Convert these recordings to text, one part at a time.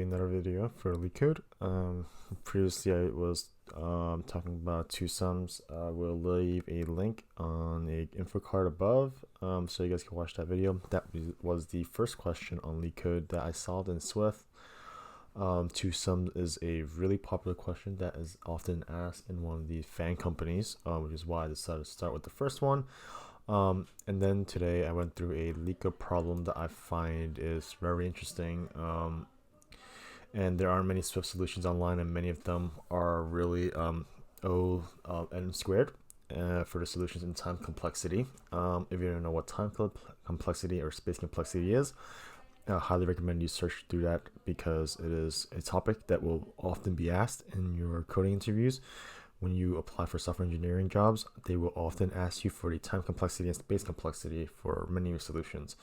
Another video for LeetCode. Previously I was talking about two sums. We'll leave a link on a info card above so you guys can watch that video. That was the first question on LeetCode that I solved in Swift. Two sums is a really popular question that is often asked in one of the fan companies, which is why I decided to start with the first one. And then today I went through a LeetCode problem that I find is very interesting. And there aren't many Swift solutions online, and many of them are really n squared for the solutions in time complexity. If you don't know what time complexity or space complexity is, I highly recommend you search through that because it is a topic that will often be asked in your coding interviews. When you apply for software engineering jobs, they will often ask you for the time complexity and space complexity for many of your solutions.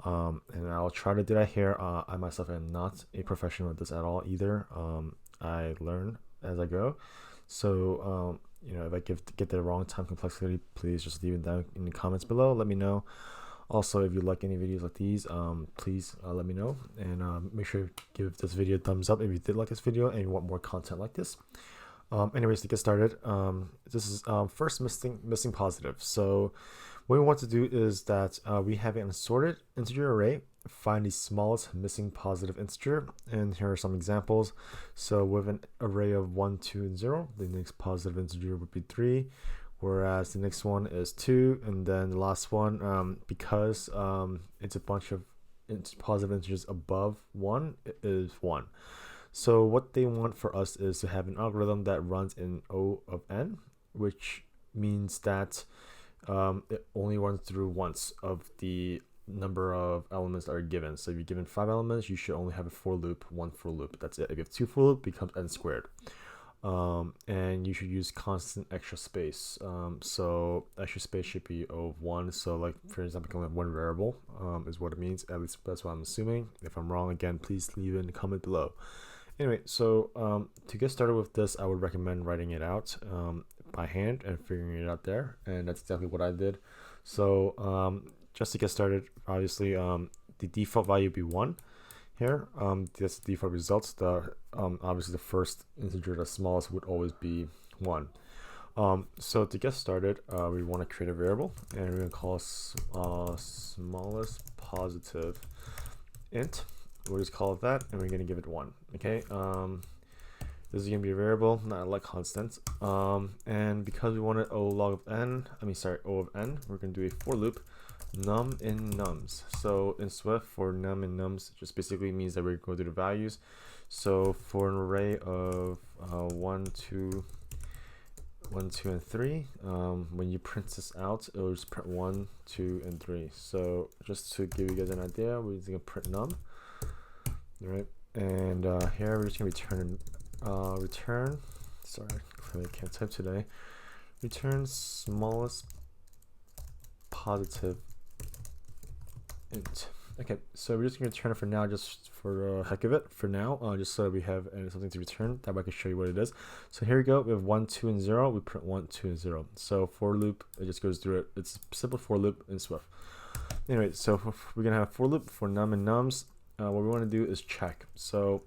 And I'll try to do that here. I myself am not a professional at this at all either. I learn as I go. So, if I get the wrong time complexity, please just leave it down in the comments below. Let me know. Also, if you like any videos like these, please let me know. And make sure to give this video a thumbs up if you did like this video and you want more content like this. Anyways, to get started, this is first missing positive. So what we want to do is that we have an assorted integer array, find the smallest missing positive integer, and here are some examples. So with an array of 1, 2, and 0, the next positive integer would be 3, whereas the next one is 2, and then the last one, because it's a bunch of positive integers above 1, it is 1. So what they want for us is to have an algorithm that runs in O of n, which means that it only runs through once of the number of elements that are given. So if you're given 5 elements, you should only have a for loop, one for loop. That's it. If you have 2 for loop, it becomes n squared. And you should use constant extra space. So extra space should be O of 1. So like, for example, you can have one variable is what it means. At least that's what I'm assuming. If I'm wrong, again, please leave it in the comment below. Anyway, so to get started with this, I would recommend writing it out by hand and figuring it out there, and that's exactly what I did. So just to get started, obviously the default value would be 1 here. That's the default results. Obviously the first integer, the smallest, would always be 1. So to get started, we want to create a variable, and we're going to call smallest positive int. We'll just call it that, and we're going to give it 1. Okay, this is going to be a variable, not like constant. And because we wanted O of n, we're going to do a for loop, num in nums. So in Swift, for num in nums, it just basically means that we're going to do the values. So for an array of 1, 2, and 3, when you print this out, it'll just print 1, 2, and 3. So just to give you guys an idea, we're just going to print num. Right, and here we're just gonna return. Sorry, clearly I can't type today. Return smallest positive int. Okay, so we're just gonna return it for now, just for the heck of it. For now, just so we have something to return. That way I can show you what it is. So here we go. We have 1, 2, and 0. We print 1, 2, and 0. So for loop, it just goes through it. It's a simple for loop in Swift. Anyway, so we're gonna have for loop for num and nums. What we want to do is check. So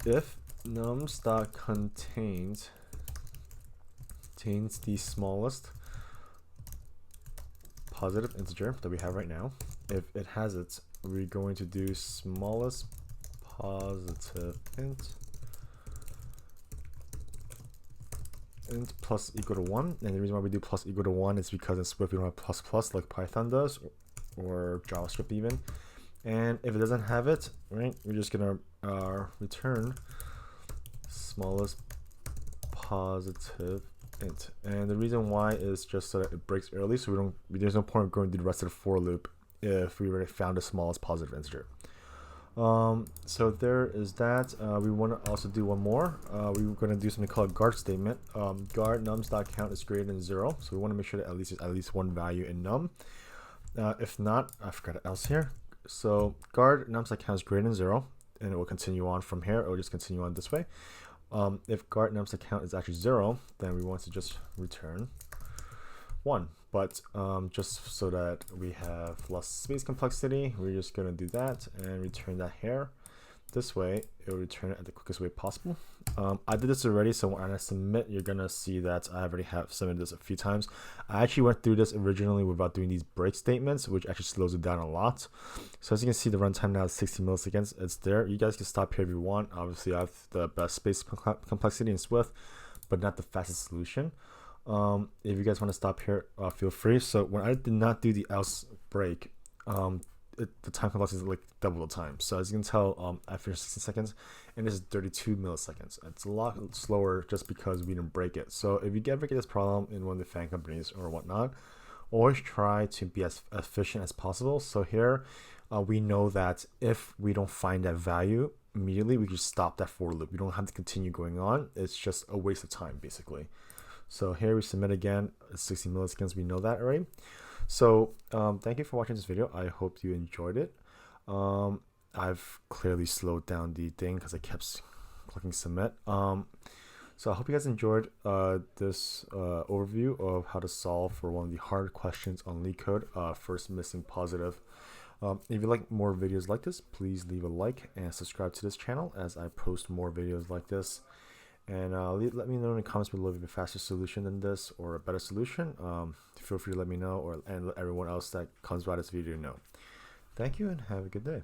if nums.contains the smallest positive integer that we have right now, if it has it, we're going to do smallest positive int plus equal to 1. And the reason why we do plus equal to 1 is because in Swift we don't have plus plus like Python does, or JavaScript even. And if it doesn't have it, right, we're just gonna return smallest positive int. And the reason why is just so that it breaks early, so there's no point of going through the rest of the for loop if we already found the smallest positive integer. So there is that. We want to also do one more. We're going to do something called guard statement. Guard nums.count is greater than 0, so we want to make sure that at least one value in num. If not, I forgot else here. So guard nums.count is greater than 0, and it will continue on from here. It will just continue on this way. If guard nums.count is actually 0, then we want to just return 1. But just so that we have less space complexity, we're just going to do that and return that here. this way it will return it at the quickest way possible. I did this already, so when I submit, you're gonna see that I already have submitted this a few times. I actually went through this originally without doing these break statements, which actually slows it down a lot. So as you can see, the runtime now is 60 milliseconds. It's there. You guys can stop here if you want. Obviously, I have the best space complexity and Swift, but not the fastest solution. If you guys want to stop here, feel free. So when I did not do the else break, the time complexity is like double the time. So as you can tell, I finished 16 seconds, and this is 32 milliseconds. It's a lot slower just because we didn't break it. So if you ever get this problem in one of the fan companies or whatnot, always try to be as efficient as possible. So here, we know that if we don't find that value immediately, we just stop that for loop. We don't have to continue going on. It's just a waste of time, basically. So here we submit again, 60 milliseconds. We know that already. So thank you for watching this video. I hope you enjoyed it. I've clearly slowed down the thing because I kept clicking submit. So I hope you guys enjoyed this overview of how to solve for one of the hard questions on LeetCode, first missing positive. If you like more videos like this, please leave a like and subscribe to this channel as I post more videos like this. And let me know in the comments below if you have a faster solution than this or a better solution. Feel free to let me know, and let everyone else that comes by this video know. Thank you and have a good day.